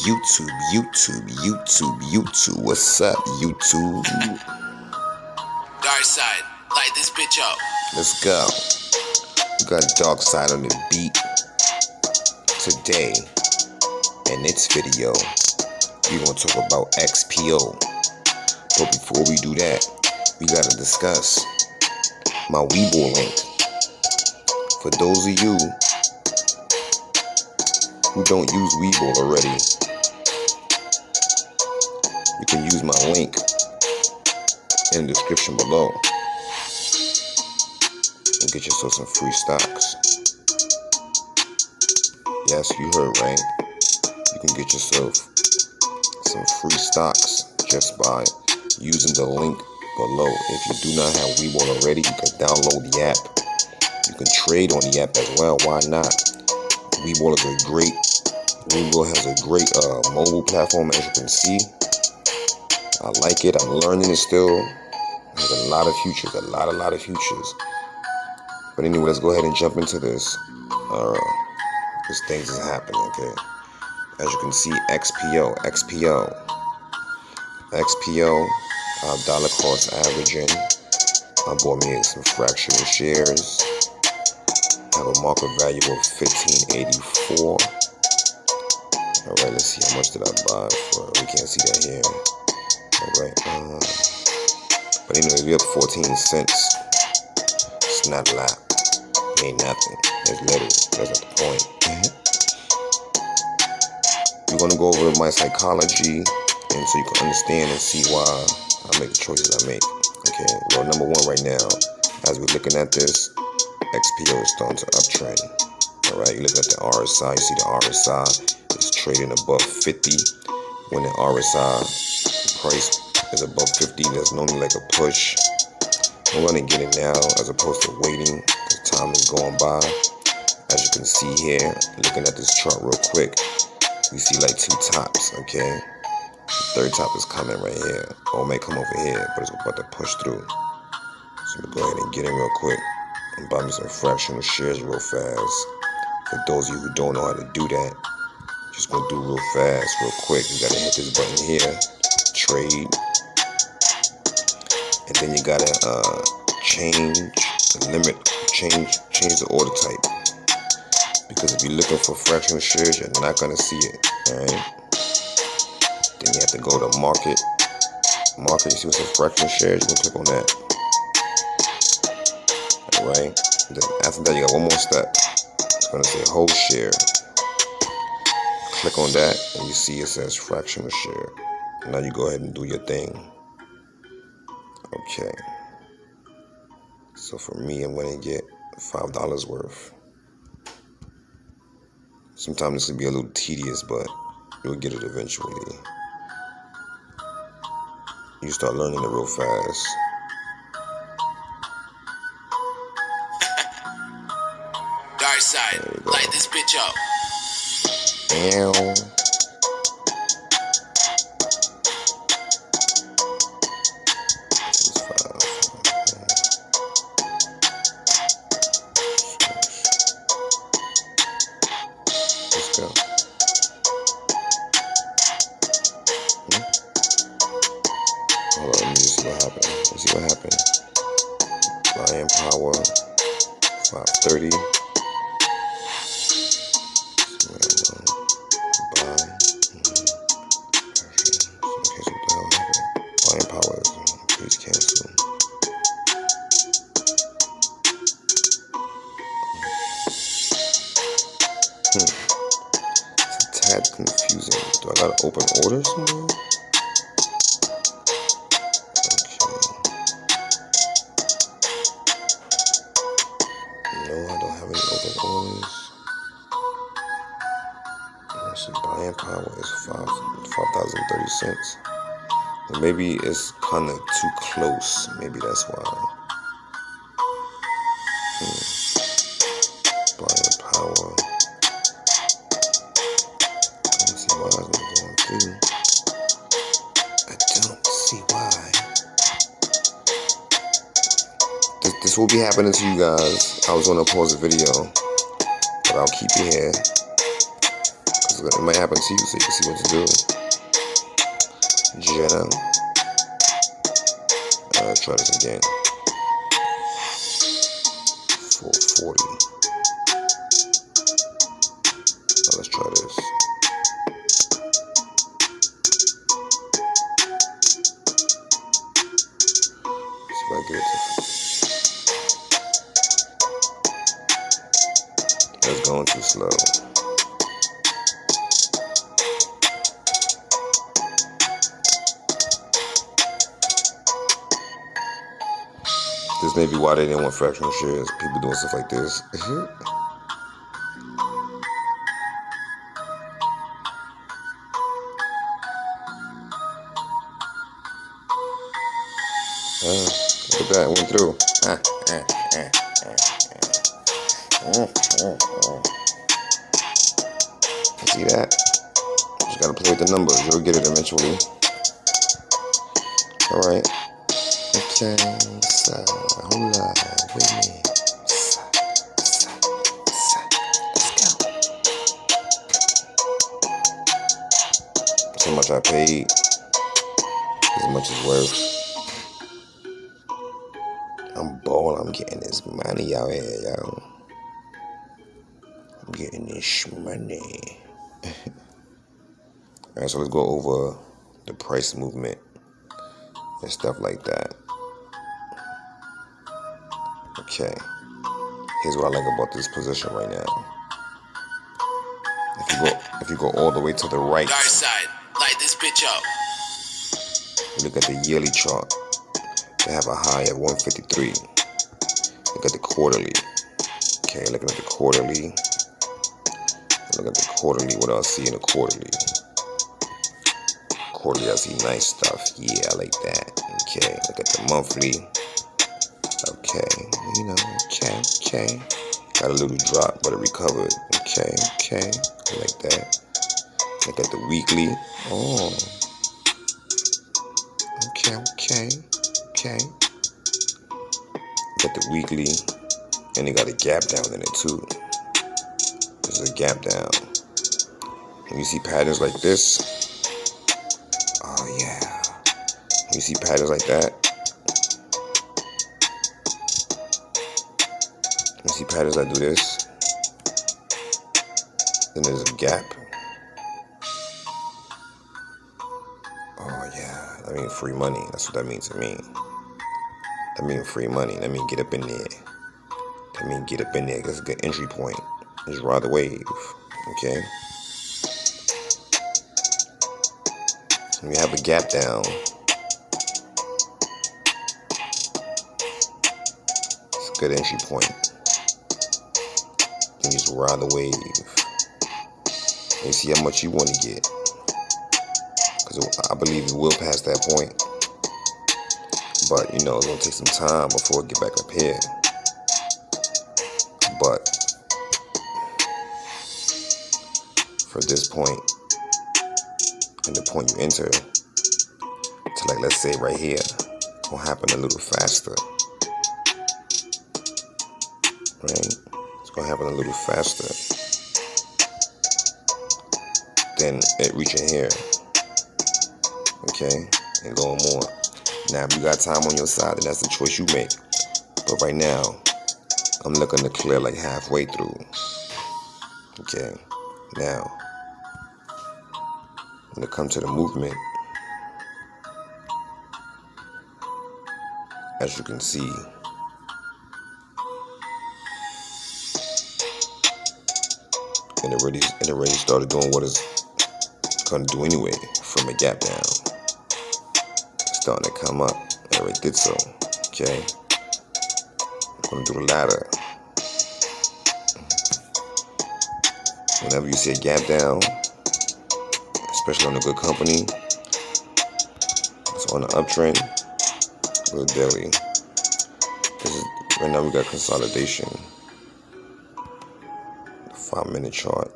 YouTube. What's up, YouTube? Dark side, light this bitch up. Let's go. We got Dark Side on the beat today. In this video, we're gonna talk about XPO. But before we do that, we gotta discuss my WEBULL link. For those of you who don't use WEBULL already, you can use my link in the description below and get yourself some free stocks. Yes, you heard right. You can get yourself some free stocks just by using the link below. If you do not have WEBULL already, you can download the app. You can trade on the app as well. Why not? WEBULL has a great mobile platform, as you can see. I like it. I'm learning it still. It has a lot of futures, a lot of futures. But anyway, let's go ahead and jump into this. This thing is happening, okay? As you can see, XPO, dollar cost averaging. I bought me some fractional shares. Have a market value of $15.84. Alright, let's see how much did I buy for. We can't see that here. Alright, but anyway, we up 14 cents. It's not a lot. It ain't nothing. It's little. That's not the point. We're gonna go over my psychology, and so you can understand and see why I make the choices I make. Okay, well, number one right now, as we're looking at this, XPO is starting to uptrend. Alright, you look at the RSI, you see the RSI is trading above 50. When the RSI price is above 50, there's normally like a push. I'm gonna get it now as opposed to waiting because time is going by. As you can see here, looking at this chart real quick, we see like two tops, okay? The third top is coming right here. Or it may come over here, but it's about to push through. So I'm gonna go ahead and get in real quick and buy me some fractional shares real fast. For those of you who don't know how to do that, just gonna do real fast, real quick. You gotta hit this button here, trade, and then you gotta change the limit, change the order type. Because if you're looking for fractional shares, you're not gonna see it. Alright. Then you have to go to market. You see what's a fractional shares, you can click on that. Alright. Then after that, you got one more step. It's gonna say whole share. Click on that, and you see it says fractional share. Now you go ahead and do your thing. Okay. So for me, I'm gonna get $5 worth. Sometimes this will be a little tedious, but you'll get it eventually. You start learning it real fast. Dark side, light this bitch up. Ow. Let's go. Hold on, let me just see what happened. Let's see what happened. Buying power, 530. Buying power is please cancel. It's a tad confusing. Do I gotta open orders somewhere? No, I don't have any open orders. So buying power is 5,030 cents. Well, maybe it's kind of too close. Maybe that's why. Buying power. Let's see why it's not going through. I don't see why. This will be happening to you guys. I was gonna pause the video, but I'll keep it here. So it might happen to you, so you can see what to do. Jenna. Try this again. 440. Now let's try this. See if I get it to. That's going too slow. This may be why they didn't want fractional shares. People doing stuff like this. Look at that, it went through. See that? Just gotta play with the numbers. You'll get it eventually. Alright. Okay, hold on, wait a minute. Let's go. So much I paid, as much as worth. I'm balling, I'm getting this money out here, yo. I'm getting this money. Alright, so let's go over the price movement and stuff like that. Okay, here's what I like about this position right now. If you go all the way to the right, Dark side, light this bitch up. Look at the yearly chart. They have a high of 153. Look at the quarterly. Okay, looking at the quarterly. Look at the quarterly. What else see in the quarterly? Quarterly, I see nice stuff. Yeah, I like that. Okay, look at the monthly. Okay, you know, okay. Got a little drop, but it recovered. Okay, I like that. Look at the weekly. Oh, okay. Look at the weekly, and they got a gap down in it too. There's a gap down. When you see patterns like this, oh yeah. When you see patterns like that, when you see patterns that do this, then there's a gap. Oh yeah, that means free money. That's what that means to me. That means free money. That means get up in there. That's a good entry point. Just ride the wave. Okay. When you have a gap down, it's a good entry point. You just ride the wave. And you see how much you want to get. Because I believe it will pass that point. But, you know, it's going to take some time before it get back up here. But for this point, and the point you enter, to like, let's say right here, it's going to happen a little faster. Right? It's going to happen a little faster than it reaching here. Okay? And going more. Now, if you got time on your side, then that's the choice you make. But right now, I'm looking to clear like halfway through. Okay? Now, when it comes to the movement, as you can see, and it already started doing what it's gonna do anyway from a gap down. It's starting to come up. It already did so. Okay. I'm gonna do the ladder. Whenever you see a gap down, especially on a good company, it's on the uptrend. With daily. Right now we got consolidation. The 5-minute chart.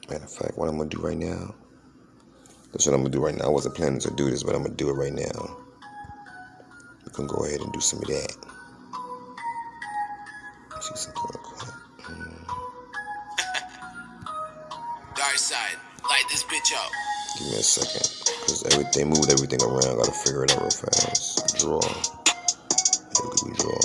Matter of fact, what I'm gonna do right now. That's what I'm gonna do right now. I wasn't planning to do this, but I'm gonna do it right now. We can go ahead and do some of that. See something real quick. Dark side, light this bitch up. Give me a second, because everything moved everything around. Gotta figure it out real fast. Draw. Here we draw.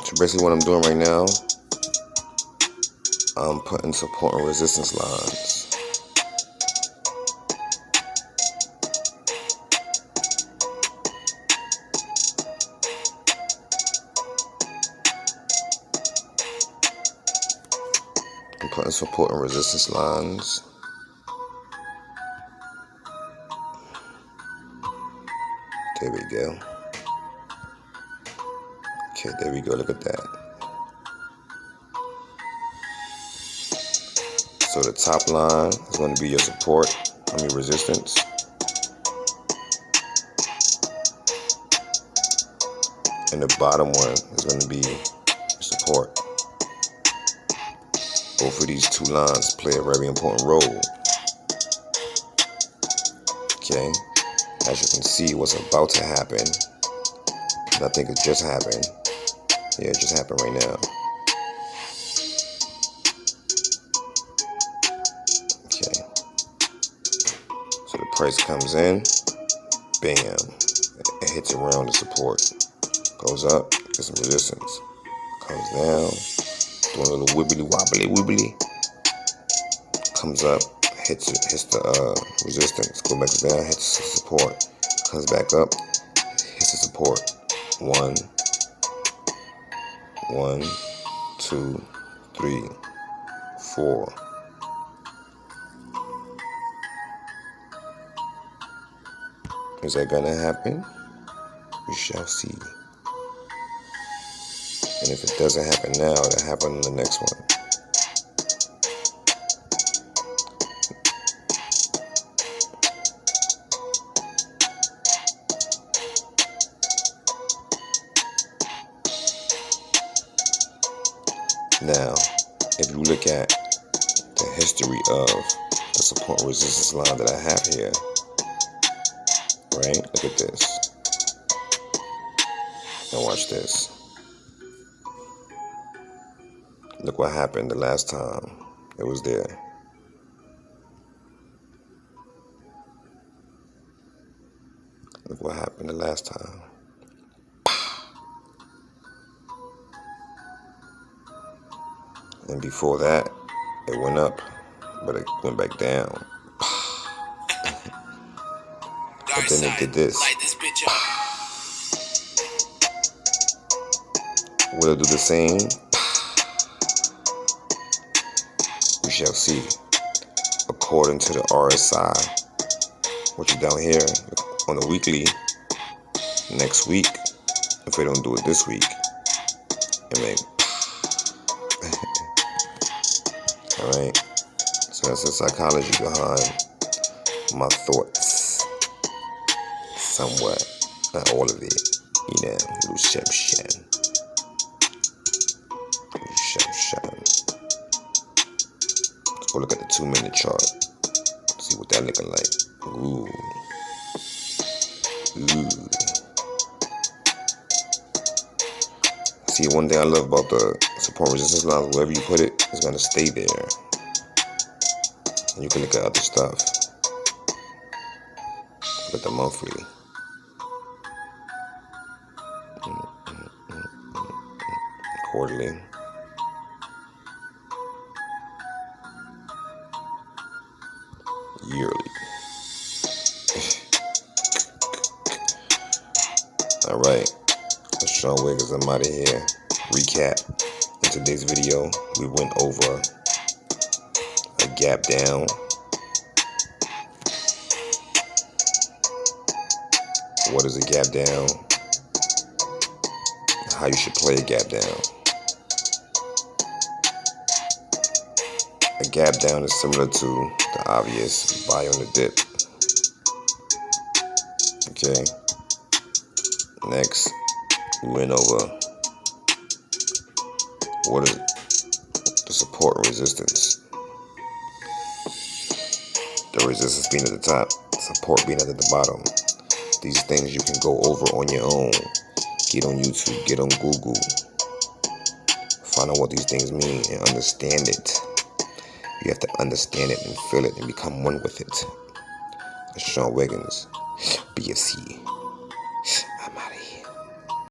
So basically what I'm doing right now, I'm putting support and resistance lines. I'm putting support and resistance lines. There we go. Okay, there we go. Look at that. So the top line is going to be your support, resistance. And the bottom one is going to be support. Both of these two lines play a very important role. Okay, as you can see, what's about to happen, and I think it just happened. Yeah, it just happened right now. Okay, so the price comes in, bam, it hits around the support, goes up, gets some resistance, comes down, doing a little wibbly, comes up, hits the resistance, goes back down, hits the support, comes back up, hits the support. 1, 2, 3, 4. Is that gonna happen? We shall see. And if it doesn't happen now, it'll happen in the next one. Now, if you look at the history of the support and resistance line that I have here, right? Look at this. Now watch this. Look what happened the last time it was there. Look what happened the last time. And before that, it went up, but it went back down. And then it did this. Light this bitch up. Will it do the same? We shall see. According to the RSI, which is down here on the weekly, next week, if we don't do it this week, it may. Alright, so that's the psychology behind my thoughts. Somewhat, not all of it, little sham. Let's go look at the 2-minute chart. See what that looking like. Ooh. See, one thing I love about the support resistance lines, wherever you put it, it's gonna stay there. And you can look at other stuff. Look at the monthly. Quarterly. Yearly. Alright. Sean Wiggins, I'm out of here. Recap. In today's video, we went over a gap down, what is a gap down, how you should play a gap down. A gap down is similar to the obvious buy on the dip. Okay. Next, we went over what is the support and resistance. The resistance being at the top, support being at the bottom. These things you can go over on your own. Get on YouTube, get on Google. Find out what these things mean and understand it. You have to understand it and feel it and become one with it. Sean Wiggins, BSC.